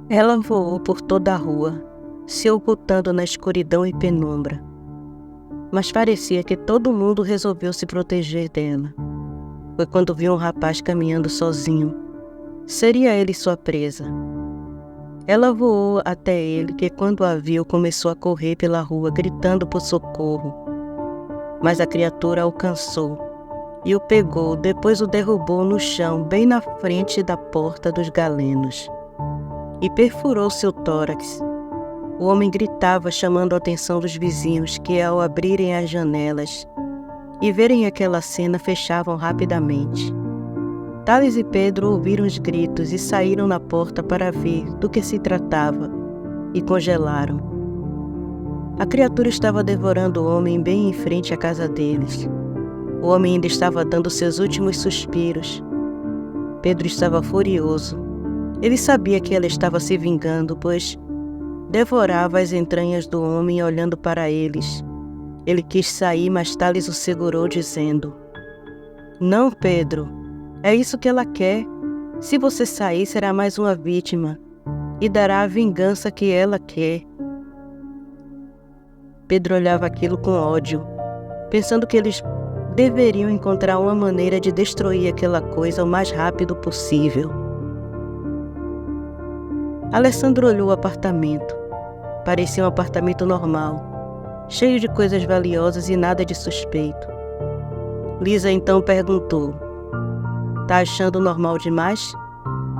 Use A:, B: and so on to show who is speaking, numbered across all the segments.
A: Ela voou por toda a rua, se ocultando na escuridão e penumbra. Mas parecia que todo mundo resolveu se proteger dela. Foi quando viu um rapaz caminhando sozinho. Seria ele sua presa. Ela voou até ele, que quando a viu começou a correr pela rua, gritando por socorro. Mas a criatura alcançou e o pegou, depois o derrubou no chão, bem na frente da porta dos galenos, e perfurou seu tórax. O homem gritava, chamando a atenção dos vizinhos, que ao abrirem as janelas e verem aquela cena, fechavam rapidamente. Tales e Pedro ouviram os gritos e saíram na porta para ver do que se tratava, e congelaram. A criatura estava devorando o homem bem em frente à casa deles. O homem ainda estava dando seus últimos suspiros. Pedro estava furioso. Ele sabia que ela estava se vingando, pois devorava as entranhas do homem olhando para eles. Ele quis sair, mas Tales o segurou, dizendo: "Não, Pedro, é isso que ela quer. Se você sair, será mais uma vítima e dará a vingança que ela quer." Pedro olhava aquilo com ódio, pensando que eles deveriam encontrar uma maneira de destruir aquela coisa o mais rápido possível. Alessandro olhou o apartamento. Parecia um apartamento normal, cheio de coisas valiosas e nada de suspeito. Lisa então perguntou: "Tá achando normal demais?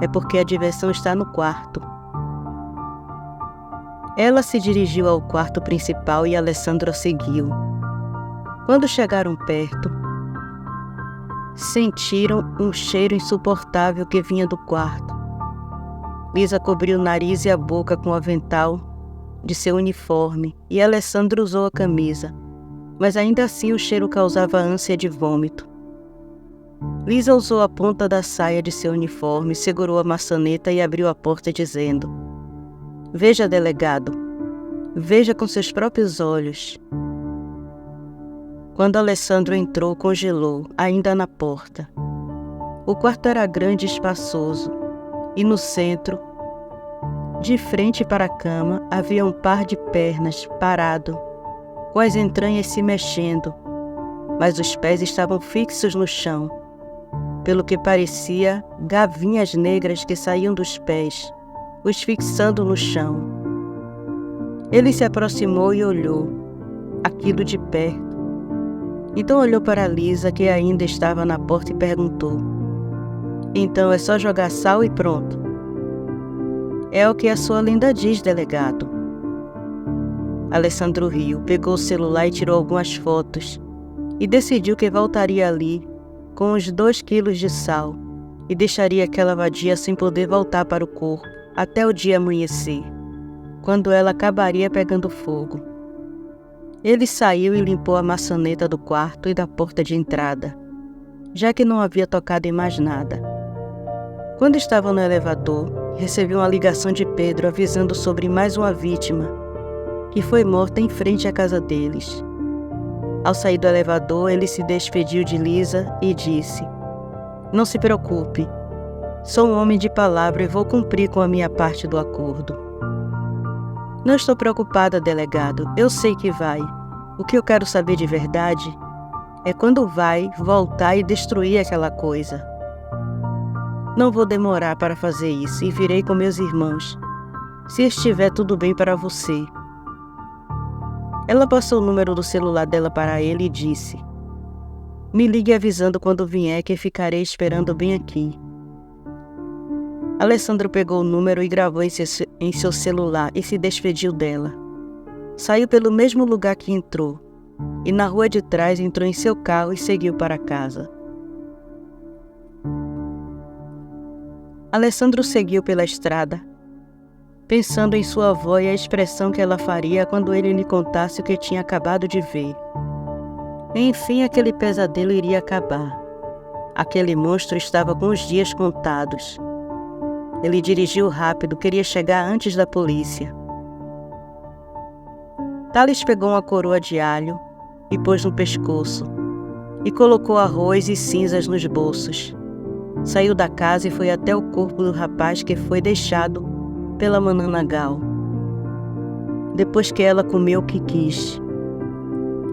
A: É porque a diversão está no quarto." Ela se dirigiu ao quarto principal e Alessandro a seguiu. Quando chegaram perto, sentiram um cheiro insuportável que vinha do quarto. Lisa cobriu o nariz e a boca com o avental de seu uniforme e Alessandro usou a camisa, mas ainda assim o cheiro causava ânsia de vômito. Lisa usou a ponta da saia de seu uniforme, segurou a maçaneta e abriu a porta dizendo: "Veja, delegado, veja com seus próprios olhos." Quando Alessandro entrou, congelou, ainda na porta. O quarto era grande e espaçoso, e no centro, de frente para a cama, havia um par de pernas parado, com as entranhas se mexendo, mas os pés estavam fixos no chão, pelo que parecia gavinhas negras que saíam dos pés, os fixando no chão. Ele se aproximou e olhou aquilo de perto. Então olhou para Lisa, que ainda estava na porta, e perguntou: "Então é só jogar sal e pronto?" "É o que a sua lenda diz, delegado." Alessandro riu, pegou o celular e tirou algumas fotos, e decidiu que voltaria ali com os 2 quilos de sal e deixaria aquela vadia sem poder voltar para o corpo até o dia amanhecer, quando ela acabaria pegando fogo. Ele saiu e limpou a maçaneta do quarto e da porta de entrada, já que não havia tocado em mais nada. Quando estava no elevador, recebeu uma ligação de Pedro avisando sobre mais uma vítima, que foi morta em frente à casa deles. Ao sair do elevador, ele se despediu de Lisa e disse: "Não se preocupe, sou um homem de palavra e vou cumprir com a minha parte do acordo." "Não estou preocupada, delegado, eu sei que vai. O que eu quero saber de verdade é quando vai voltar e destruir aquela coisa." "Não vou demorar para fazer isso e virei com meus irmãos, se estiver tudo bem para você." Ela passou o número do celular dela para ele e disse: "Me ligue avisando quando vier, que ficarei esperando bem aqui." Alessandro pegou o número e gravou em seu celular e se despediu dela. Saiu pelo mesmo lugar que entrou, e na rua de trás entrou em seu carro e seguiu para casa. Alessandro seguiu pela estrada, pensando em sua avó e a expressão que ela faria quando ele lhe contasse o que tinha acabado de ver. Enfim, aquele pesadelo iria acabar. Aquele monstro estava com os dias contados. Ele dirigiu rápido, queria chegar antes da polícia. Tales pegou uma coroa de alho e pôs no pescoço, e colocou arroz e cinzas nos bolsos. Saiu da casa e foi até o corpo do rapaz, que foi deixado pela Mananagal, depois que ela comeu o que quis.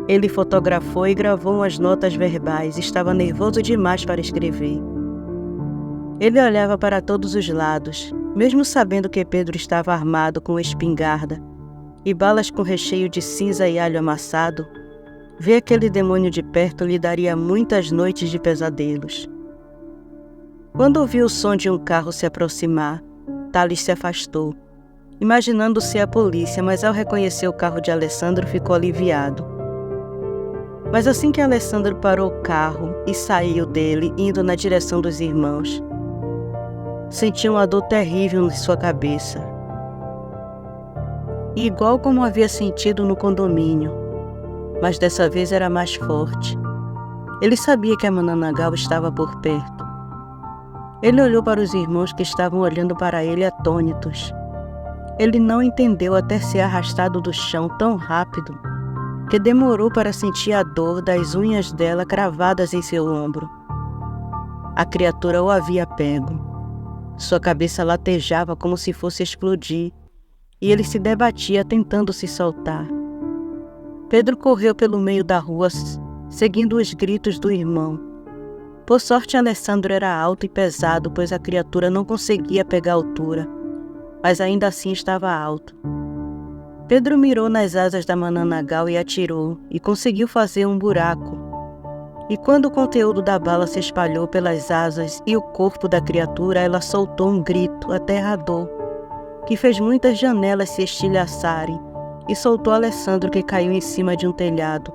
A: Ele fotografou e gravou umas notas verbais. Estava nervoso demais para escrever. Ele olhava para todos os lados, mesmo sabendo que Pedro estava armado com espingarda e balas com recheio de cinza e alho amassado. Ver aquele demônio de perto lhe daria muitas noites de pesadelos. Quando ouviu o som de um carro se aproximar, Thales se afastou, imaginando ser a polícia, mas ao reconhecer o carro de Alessandro ficou aliviado. Mas assim que Alessandro parou o carro e saiu dele, indo na direção dos irmãos, sentiu uma dor terrível em sua cabeça, igual como havia sentido no condomínio, mas dessa vez era mais forte. Ele sabia que a Mananagal estava por perto. Ele olhou para os irmãos que estavam olhando para ele atônitos. Ele não entendeu até ser arrastado do chão tão rápido que demorou para sentir a dor das unhas dela cravadas em seu ombro. A criatura o havia pego. Sua cabeça latejava como se fosse explodir, e ele se debatia tentando se soltar. Pedro correu pelo meio da rua, seguindo os gritos do irmão. Por sorte, Alessandro era alto e pesado, pois a criatura não conseguia pegar altura, mas ainda assim estava alto. Pedro mirou nas asas da Mananagal e atirou, e conseguiu fazer um buraco. E quando o conteúdo da bala se espalhou pelas asas e o corpo da criatura, ela soltou um grito aterrador, que fez muitas janelas se estilhaçarem, e soltou Alessandro, que caiu em cima de um telhado,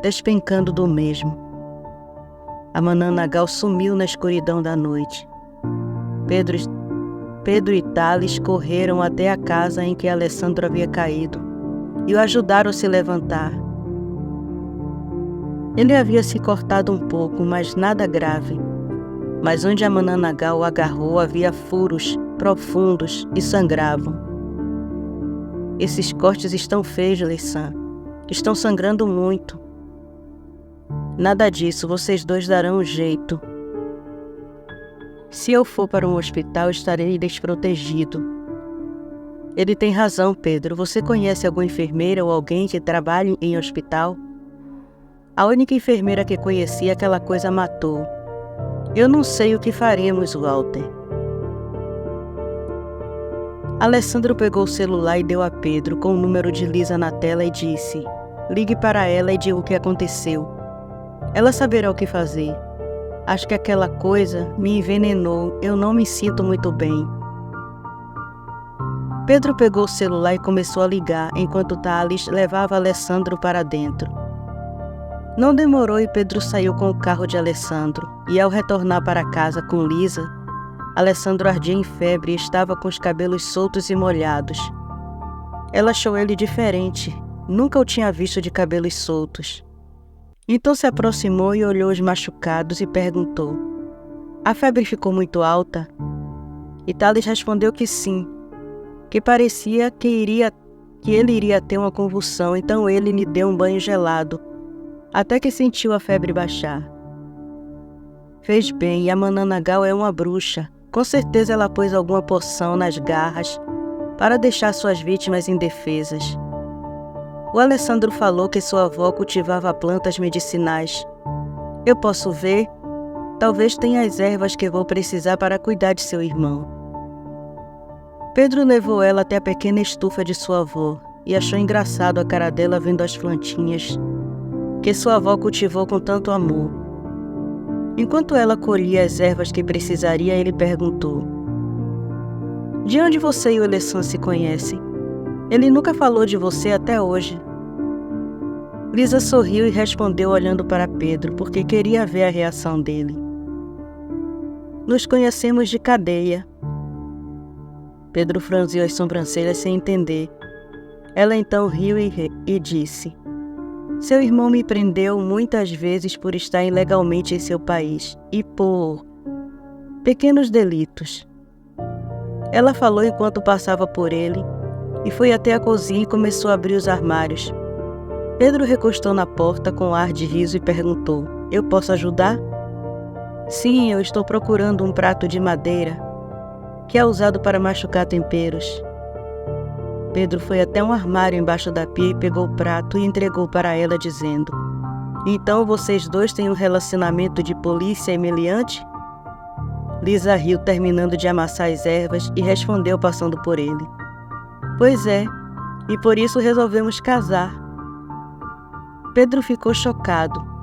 A: despencando do mesmo. A Mananagal sumiu na escuridão da noite. Pedro e Thales correram até a casa em que Alessandro havia caído e o ajudaram a se levantar. Ele havia se cortado um pouco, mas nada grave. Mas onde a Mananagal o agarrou havia furos profundos e sangravam. Esses cortes estão feios, Lissan. Estão sangrando muito. Nada disso, vocês dois darão um jeito. Se eu for para um hospital, estarei desprotegido. Ele tem razão, Pedro. Você conhece alguma enfermeira ou alguém que trabalhe em hospital? A única enfermeira que conhecia aquela coisa matou. Eu não sei o que faremos, Walter. Alessandro pegou o celular e deu a Pedro com o número de Lisa na tela e disse: ligue para ela e diga o que aconteceu. Ela saberá o que fazer. Acho que aquela coisa me envenenou. Eu não me sinto muito bem. Pedro pegou o celular e começou a ligar, enquanto Thales levava Alessandro para dentro. Não demorou e Pedro saiu com o carro de Alessandro, e ao retornar para casa com Lisa, Alessandro ardia em febre e estava com os cabelos soltos e molhados. Ela achou ele diferente. Nunca o tinha visto de cabelos soltos. Então se aproximou e olhou os machucados e perguntou: a febre ficou muito alta? E Thales respondeu que sim, que parecia que ele iria ter uma convulsão, então ele lhe deu um banho gelado, até que sentiu a febre baixar. Fez bem, e a Mananagal é uma bruxa. Com certeza ela pôs alguma poção nas garras para deixar suas vítimas indefesas. O Alessandro falou que sua avó cultivava plantas medicinais. Eu posso ver? Talvez tenha as ervas que vou precisar para cuidar de seu irmão. Pedro levou ela até a pequena estufa de sua avó e achou engraçado a cara dela vendo as plantinhas que sua avó cultivou com tanto amor. Enquanto ela colhia as ervas que precisaria, ele perguntou: de onde você e o Alessandro se conhecem? Ele nunca falou de você até hoje. Lisa sorriu e respondeu olhando para Pedro, porque queria ver a reação dele. Nos conhecemos de cadeia. Pedro franziu as sobrancelhas sem entender. Ela então riu e disse: seu irmão me prendeu muitas vezes por estar ilegalmente em seu país e por pequenos delitos. Ela falou enquanto passava por ele e foi até a cozinha e começou a abrir os armários. Pedro recostou na porta com ar de riso e perguntou: eu posso ajudar? Sim, eu estou procurando um prato de madeira que é usado para machucar temperos. Pedro foi até um armário embaixo da pia e pegou o prato e entregou para ela, dizendo: "Então vocês dois têm um relacionamento de polícia e meliante?" Lisa riu, terminando de amassar as ervas, e respondeu passando por ele: "Pois é, e por isso resolvemos casar." Pedro ficou chocado.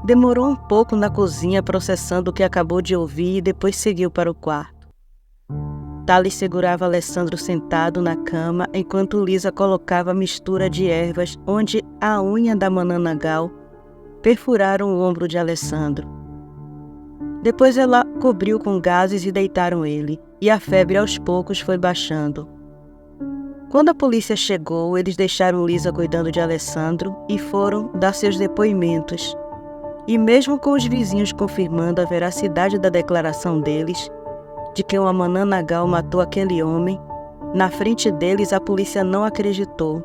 A: Demorou um pouco na cozinha processando o que acabou de ouvir e depois seguiu para o quarto. Thales segurava Alessandro sentado na cama enquanto Lisa colocava a mistura de ervas onde a unha da mananagal perfuraram o ombro de Alessandro. Depois ela cobriu com gases e deitaram ele, e a febre aos poucos foi baixando. Quando a polícia chegou, eles deixaram Lisa cuidando de Alessandro e foram dar seus depoimentos. E mesmo com os vizinhos confirmando a veracidade da declaração deles, de que uma mananagal matou aquele homem, na frente deles a polícia não acreditou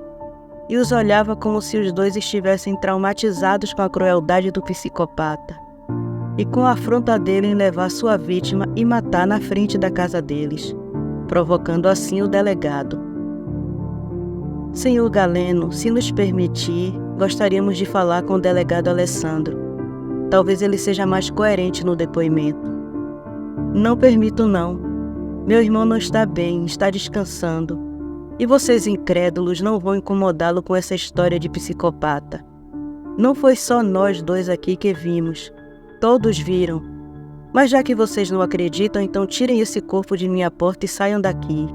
A: e os olhava como se os dois estivessem traumatizados com a crueldade do psicopata e com a afronta dele em levar sua vítima e matar na frente da casa deles, provocando assim o delegado. "Senhor Galeno, se nos permitir, gostaríamos de falar com o delegado Alessandro. Talvez ele seja mais coerente no depoimento." "Não permito não. Meu irmão não está bem, está descansando. E vocês incrédulos não vão incomodá-lo com essa história de psicopata. Não foi só nós dois aqui que vimos. Todos viram. Mas já que vocês não acreditam, então tirem esse corpo de minha porta e saiam daqui."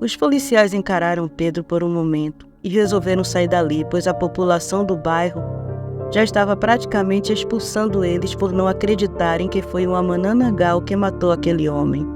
A: Os policiais encararam Pedro por um momento e resolveram sair dali, pois a população do bairro já estava praticamente expulsando eles por não acreditarem que foi uma mananagal que matou aquele homem.